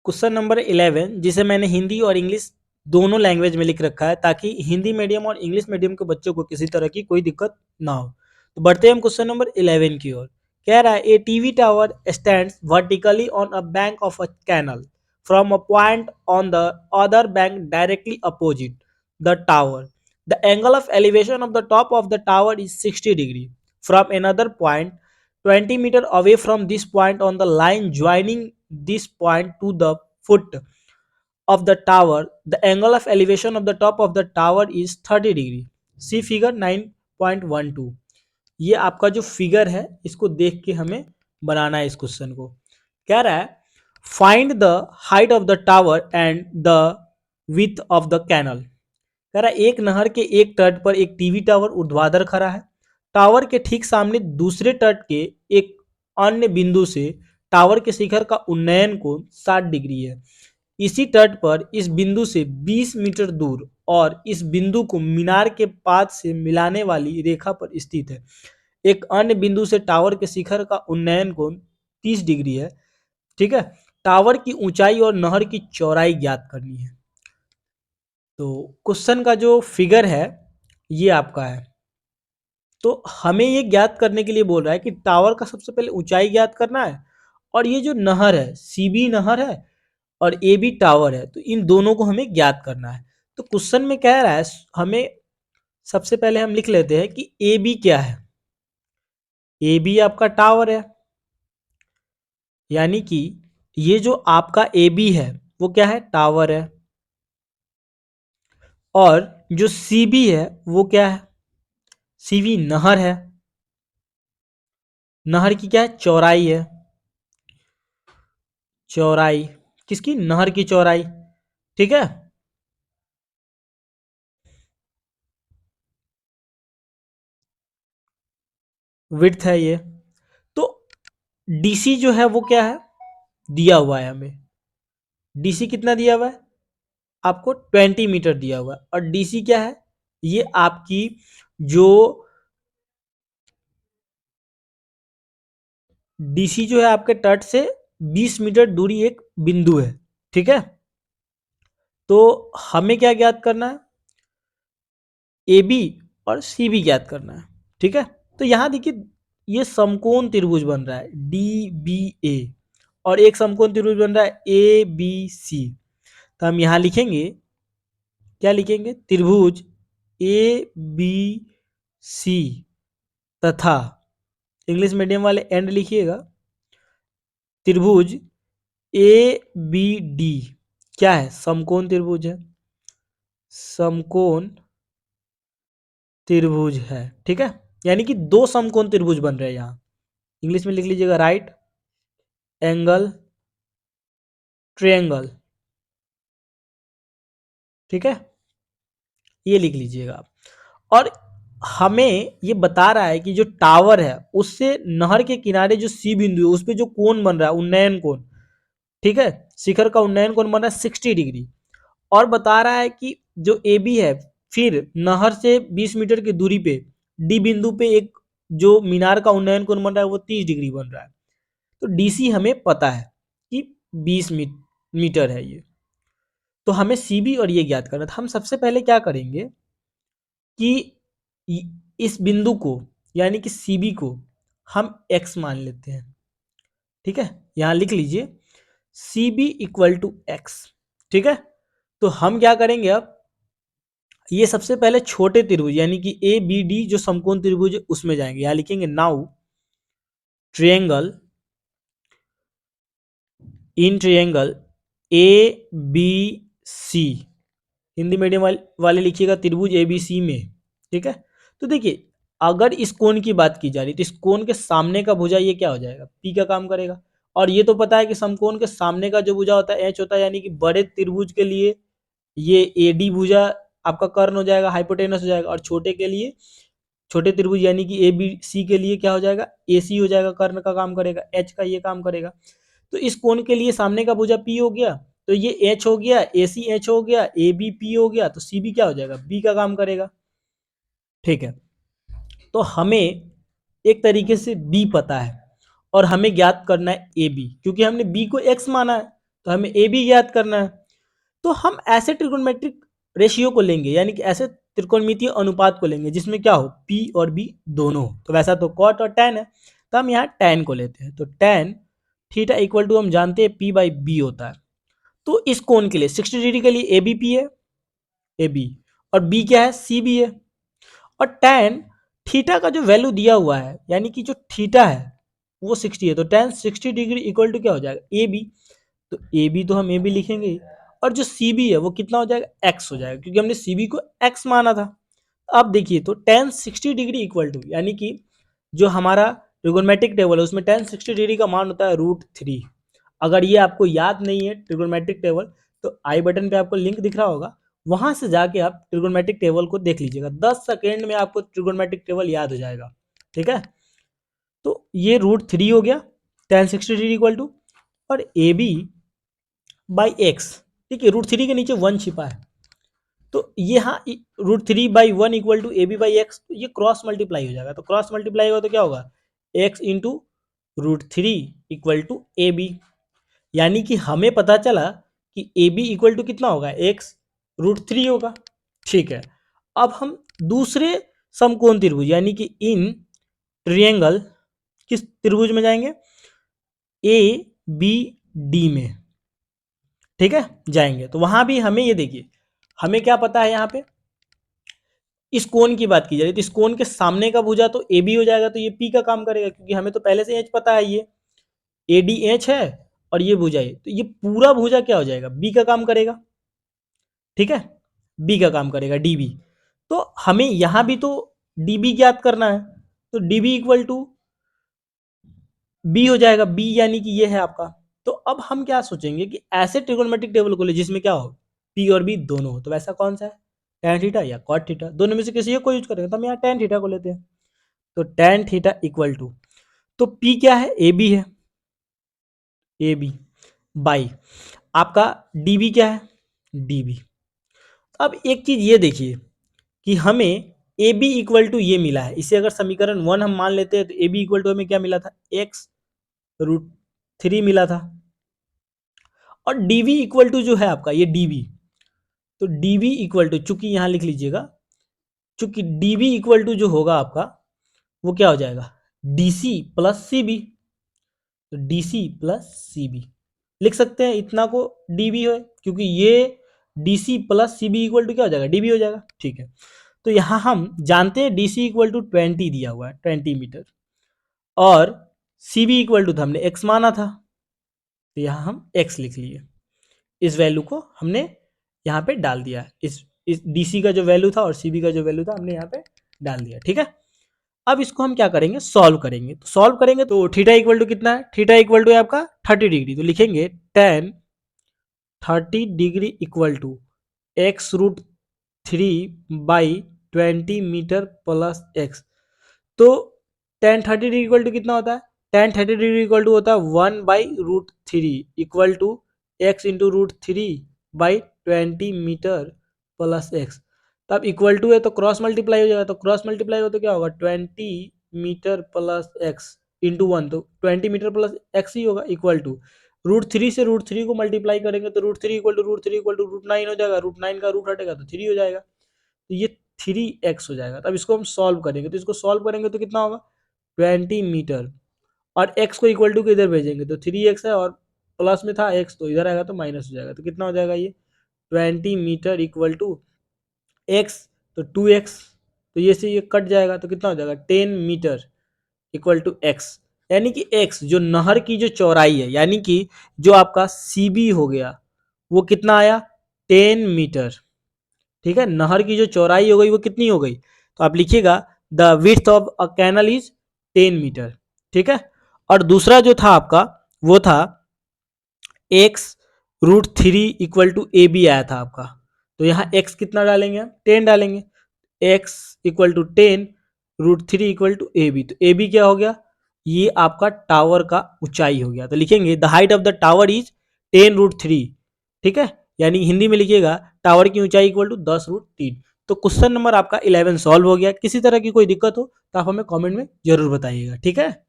Question number 11 जिसे मैंने हिंदी और इंग्लिश दोनों लैंग्वेज में लिख रखा है ताकि हिंदी मीडियम और इंग्लिश मीडियम के बच्चों को किसी तरह की कोई दिक्कत ना हो। तो बढ़ते हैं हम क्वेश्चन नंबर 11 की ओर। कह रहा है a TV tower stands vertically on a bank of a canal from a point on the other bank directly opposite the tower. The angle of elevation of the top of the tower is 60 degree from another point 20 meter away from this point on the line joining this point to the foot of the tower. The angle of elevation of the top of the tower is 30 degree. See figure 9.12. ये आपका जो figure है इसको देख के हमें बनाना है इस क्वेश्चन को। कह रहा है find the height of the tower and the width of the canal. कह रहा है एक नहर के एक तट पर एक टीवी टावर ऊर्ध्वाधर खड़ा है। टावर के ठीक सामने दूसरे तट के एक अन्य बिंदु से टावर के शिखर का उन्नयन कोण 60 डिग्री है। इसी तट पर इस बिंदु से 20 मीटर दूर और इस बिंदु को मीनार के पाद से मिलाने वाली रेखा पर स्थित है। एक अन्य बिंदु से टावर के शिखर का उन्नयन कोण 30 डिग्री है। ठीक है। टावर की ऊंचाई और नहर की चौड़ाई ज्ञात करनी है। तो क्वेश्चन का जो फिगर है ये आपका है। तो हमें ये ज्ञात करने के लिए बोल रहा है कि टावर का सबसे पहले ऊंचाई ज्ञात करना है और ये जो नहर है सीबी नहर है और ए बी टावर है, तो इन दोनों को हमें ज्ञात करना है। तो क्वेश्चन में कह रहा है हमें सबसे पहले हम लिख लेते हैं कि ए बी क्या है। ए बी आपका टावर है, यानी कि ये जो आपका ए बी है वो क्या है, टावर है। और जो सी बी है वो क्या है, सी बी नहर है। नहर की क्या है, चौड़ाई है। चौड़ाई किसकी, नहर की चौड़ाई। ठीक है। विड्थ है ये। तो डीसी जो है वो क्या है, दिया हुआ है हमें। डीसी कितना दिया हुआ है आपको, 20 मीटर दिया हुआ है। और डीसी क्या है, ये आपकी जो डीसी जो है आपके तट से 20 मीटर दूरी एक बिंदु है। ठीक है। तो हमें क्या ज्ञात करना है, ए बी और सी बी ज्ञात करना है। ठीक है। तो यहां देखिए ये समकोण त्रिभुज बन रहा है डी बी ए और एक समकोण त्रिभुज बन रहा है ए बी सी। तो हम यहां लिखेंगे, क्या लिखेंगे, त्रिभुज ए बी सी तथा इंग्लिश मीडियम वाले एंड लिखिएगा त्रिभुज ए बी डी क्या है, समकोण त्रिभुज है। समकोण त्रिभुज है। ठीक है। यानी कि दो समकोण त्रिभुज बन रहे हैं यहां। इंग्लिश में लिख लीजिएगा राइट एंगल ट्रायंगल। ठीक है, ये लिख लीजिएगा आप। और हमें ये बता रहा है कि जो टावर है उससे नहर के किनारे जो सी बिंदु है उस पर जो कोण बन रहा है, उन्नयन कोण। ठीक है। शिखर का उन्नयन कोण बन रहा है 60 डिग्री। और बता रहा है कि जो ए बी है फिर नहर से 20 मीटर की दूरी पे डी बिंदु पे एक जो मीनार का उन्नयन कोण बन रहा है वो 30 डिग्री बन रहा है। तो डीसी हमें पता है कि 20 मीटर है ये। तो हमें सीबी और ये ज्ञात करना था। हम सबसे पहले क्या करेंगे कि इस बिंदु को यानी कि सीबी को हम एक्स मान लेते हैं। ठीक है, यहां लिख लीजिए C B equal to x. ठीक है। तो हम क्या करेंगे अब, ये सबसे पहले छोटे त्रिभुज यानी कि ए बी डी जो समकोण त्रिभुज है उसमें जाएंगे। यहां लिखेंगे now triangle in triangle A B C. Hindi medium वाले लिखिएगा त्रिभुज ए बी सी में। ठीक है। तो देखिए अगर इस कोण की बात की जा रही तो इस कोण के सामने का भुजा ये क्या हो जाएगा, पी का काम करेगा। और ये तो पता है कि समकोण के सामने का जो भुजा होता है एच होता है, यानी कि बड़े त्रिभुज के लिए ये ए डी भुजा आपका कर्ण हो जाएगा, हाइपोटेनस हो जाएगा। और छोटे के लिए छोटे त्रिभुज यानी कि ए बी सी के लिए क्या हो जाएगा, ए सी हो जाएगा, कर्ण का काम करेगा, एच का ये काम करेगा। तो इस कोण के लिए सामने का भुजा पी हो गया, तो ये एच हो गया, ए सी एच हो गया, ए बी पी हो गया, तो सी बी क्या हो जाएगा, बी का काम करेगा। ठीक है। तो हमें एक तरीके से बी पता है और हमें ज्ञात करना है ए बी, क्योंकि हमने बी को एक्स माना है तो हमें ए बी ज्ञात करना है। तो हम ऐसे ट्रिगोनोमेट्रिक रेशियो को लेंगे, यानी कि ऐसे त्रिकोणमितीय अनुपात को लेंगे जिसमें क्या हो, पी और बी दोनों हो। तो वैसा तो कॉट और टैन है, तो हम यहाँ टैन को लेते हैं। तो टैन थीटा इक्वल टू हम जानते हैं पी बाई बी होता है। तो इस कोण के लिए 60 डिग्री के लिए ए बी पी है, ए बी, और बी क्या है, सी बी है। और टैन थीटा का जो वैल्यू दिया हुआ है, यानी कि जो थीटा है वो 60 है, तो टैन 60 डिग्री इक्वल टू क्या हो जाएगा, ए बी। तो ए बी तो हम ए बी लिखेंगे ही, और जो सी बी है वो कितना हो जाएगा, एक्स हो जाएगा, क्योंकि हमने सी बी को एक्स माना था। अब देखिए, तो टेन 60 डिग्री इक्वल टू, यानी कि जो हमारा ट्रिगोनोमेट्रिक टेबल है उसमें टेन 60 डिग्री का मान होता है √3। अगर ये आपको याद नहीं है ट्रिगोनोमेट्रिक टेबल, तो आई बटन पे आपको लिंक दिख रहा होगा, वहां से जाके आप ट्रिगोनोमेट्रिक टेबल को देख लीजिएगा। 10 सेकेंड में आपको ट्रिगोनोमेट्रिक टेबल याद हो जाएगा। ठीक है, तो ये √3 हो गया टेन 60 डिग्री इक्वल टू, और ए बी बाई एक्स। ठीक है, √3 के नीचे 1 छिपा है, तो ये हाँ √3/1 equal to A B by x, ये क्रॉस मल्टीप्लाई हो जाएगा। तो क्रॉस मल्टीप्लाई होगा तो क्या होगा, x into √3 equal to A B. यानी कि हमें पता चला कि ए बी इक्वल टू कितना होगा, एक्स √3 होगा। ठीक है, अब हम दूसरे समकोण त्रिभुज यानी कि इन ट्रिएंगल किस त्रिभुज में जाएंगे, ए बी डी में। ठीक है, जाएंगे तो वहां भी हमें ये देखिए, हमें क्या पता है, यहाँ पे इस कोण की बात की जा रही है, तो इस कोण के सामने का भुजा तो ए बी हो जाएगा, तो ये पी का काम करेगा, क्योंकि हमें तो पहले से एच पता है, ये ए डी एच है और ये भुजा है, तो ये पूरा भुजा क्या हो जाएगा, बी का काम करेगा। ठीक है, बी का काम करेगा, डी बी। तो हमें यहां भी तो डी बी ज्ञात करना है, तो D B equal to B हो जाएगा, बी यानी कि ये है आपका। तो अब हम क्या सोचेंगे कि ऐसे ट्रिगोनोमेट्रिक टेबल को ले जिसमें क्या हो, पी और बी दोनों हो, तो वैसा कौन सा है, tan थीटा या cot थीटा, दोनों में से किसी एक को यूज करेंगे। तो हम यहाँ tan थीटा को लेते हैं। तो tan थीटा इक्वल टू, तो p क्या है, ए बी है, ए बी बाई आपका डी बी क्या है, डी बी। अब एक चीज ये देखिए कि हमें ए बी इक्वल टू ये मिला है, इसे अगर समीकरण 1 हम मान लेते हैं, तो ए बी इक्वल टू हमें क्या मिला था, x√3 मिला था। और डी वी इक्वल टू जो है आपका ये डी वी, तो डी वी इक्वल टू, चूंकि यहां लिख लीजिएगा, चूंकि डी वी इक्वल टू जो होगा आपका वो क्या हो जाएगा, D C plus C B. तो D C plus C B लिख सकते हैं, इतना को डी बी है, क्योंकि ये D C plus C B equal to क्या हो जाएगा, डी बी हो जाएगा। ठीक है, तो यहां हम जानते हैं डी सी इक्वल टू 20 दिया हुआ है, 20 मीटर, और सी बी इक्वल टू था हमने एक्स माना था, तो यहां हम एक्स लिख लिए। इस वैल्यू को हमने यहाँ पे डाल दिया, इस डीसी का जो वैल्यू था और सीबी का जो वैल्यू था हमने यहाँ पे डाल दिया। ठीक है, अब इसको हम क्या करेंगे, सॉल्व करेंगे। तो सॉल्व करेंगे तो थीटा इक्वल टू कितना है, थीटा इक्वल टू है आपका 30 डिग्री, तो लिखेंगे tan 30 degree equal to x√3/20 metre plus x. तो tan 30 डिग्री इक्वल टू कितना होता है, tan 30 डिग्री इक्वल टू होता है 1/√3 equal to x into √3/20 metre plus x. तो अब इक्वल टू है तो क्रॉस मल्टीप्लाई हो जाएगा, तो क्रॉस मल्टीप्लाई हो तो क्या होगा, 20 मीटर प्लस एक्स इंटू 1, तो 20 मीटर प्लस एक्स ही होगा, इक्वल टू √3 से √3 को मल्टीप्लाई करेंगे तो √3 इक्वल टू √9 हो जाएगा, √9 का रूट हटेगा तो 3 हो जाएगा, तो ये 3x हो जाएगा। तब इसको हम सॉल्व करेंगे, तो इसको सॉल्व करेंगे तो कितना होगा, 20 मीटर, और x को इक्वल टू के इधर भेजेंगे तो 3x है, और प्लस में था x तो इधर आएगा तो माइनस हो जाएगा, तो कितना हो जाएगा ये 20 मीटर इक्वल टू x, तो 2x, तो ये से ये कट जाएगा तो कितना हो जाएगा 10 मीटर इक्वल टू x। यानी कि x जो नहर की जो चौड़ाई है, यानी कि जो आपका CB हो गया वो कितना आया, 10 मीटर। ठीक है, नहर की जो चौड़ाई हो गई वो कितनी हो गई, तो आप लिखिएगा the width of a canal is 10 metre. ठीक है, और दूसरा जो था आपका वो था x√3 equal to A B आया था आपका, तो यहाँ x कितना डालेंगे, हम 10 डालेंगे, x equal to 10 √3 equal to A B, तो ए बी क्या हो गया, ये आपका टावर का ऊंचाई हो गया, तो लिखेंगे the height of the tower is 10 √3। ठीक है, यानी हिंदी में लिखिएगा टावर की ऊंचाई इक्वल टू 10 √3। तो क्वेश्चन नंबर आपका 11 सॉल्व हो गया। किसी तरह की कोई दिक्कत हो तो आप हमें कमेंट में जरूर बताइएगा। ठीक है।